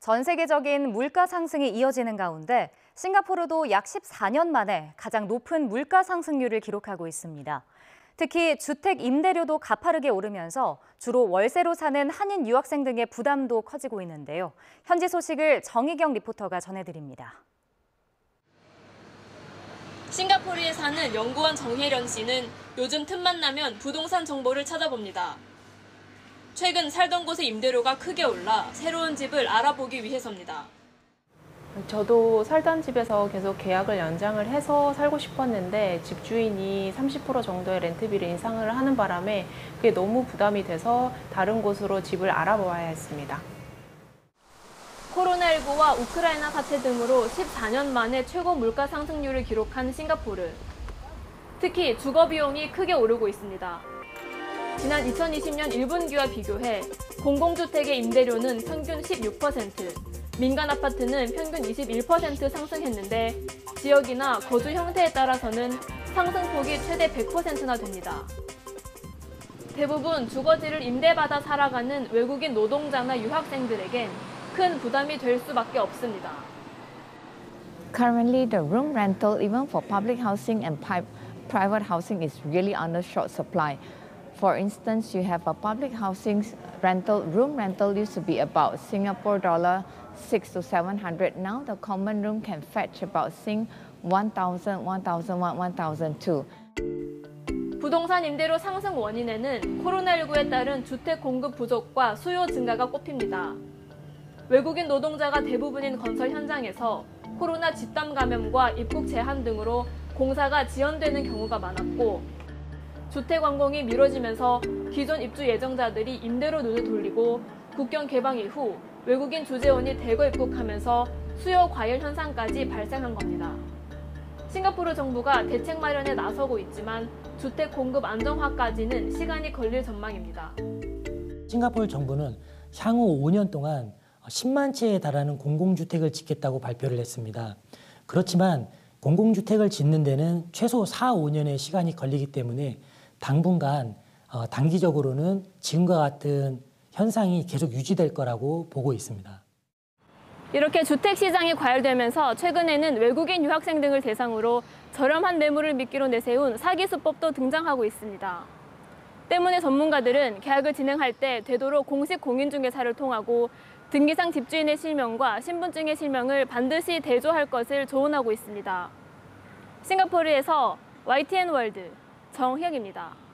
전 세계적인 물가 상승이 이어지는 가운데 싱가포르도 약 14년 만에 가장 높은 물가 상승률을 기록하고 있습니다. 특히 주택 임대료도 가파르게 오르면서 주로 월세로 사는 한인 유학생 등의 부담도 커지고 있는데요. 현지 소식을 정희경 리포터가 전해드립니다. 싱가포르에 사는 연구원 정혜련 씨는 요즘 틈만 나면 부동산 정보를 찾아봅니다. 최근 살던 곳의 임대료가 크게 올라 새로운 집을 알아보기 위해서입니다. 저도 살던 집에서 계속 계약을 연장을 해서 살고 싶었는데 집주인이 30% 정도의 렌트비를 인상을 하는 바람에 그게 너무 부담이 돼서 다른 곳으로 집을 알아보아야 했습니다. 코로나19와 우크라이나 사태 등으로 14년 만에 최고 물가 상승률을 기록한 싱가포르. 특히 주거 비용이 크게 오르고 있습니다. 지난 2020년 1분기와 비교해 공공주택의 임대료는 평균 16%, 민간 아파트는 평균 21% 상승했는데 지역이나 거주 형태에 따라서는 상승폭이 최대 100%나 됩니다. 대부분 주거지를 임대받아 살아가는 외국인 노동자나 유학생들에겐 큰 부담이 될 수밖에 없습니다. Currently, the room rental, even for public housing and private housing, is really under short supply. For instance, you have a public housing room rental used to be about Singapore dollar 600 to 700. Now the common room can fetch about 1,000, 1,001, 1,002. 부동산 임대료 상승 원인에는 코로나19에 따른 주택 공급 부족과 수요 증가가 꼽힙니다. 외국인 노동자가 대부분인 건설 현장에서 코로나 집단 감염과 입국 제한 등으로 공사가 지연되는 경우가 많았고 주택 완공이 미뤄지면서 기존 입주 예정자들이 임대로 눈을 돌리고 국경 개방 이후 외국인 주재원이 대거 입국하면서 수요 과열 현상까지 발생한 겁니다. 싱가포르 정부가 대책 마련에 나서고 있지만 주택 공급 안정화까지는 시간이 걸릴 전망입니다. 싱가포르 정부는 향후 5년 동안 10만 채에 달하는 공공주택을 짓겠다고 발표를 했습니다. 그렇지만 공공주택을 짓는 데는 최소 4, 5년의 시간이 걸리기 때문에 당분간 단기적으로는 지금과 같은 현상이 계속 유지될 거라고 보고 있습니다. 이렇게 주택 시장이 과열되면서 최근에는 외국인 유학생 등을 대상으로 저렴한 매물을 미끼로 내세운 사기 수법도 등장하고 있습니다. 때문에 전문가들은 계약을 진행할 때 되도록 공식 공인중개사를 통하고 등기상 집주인의 실명과 신분증의 실명을 반드시 대조할 것을 조언하고 있습니다. 싱가포르에서 YTN 월드 정희혁입니다.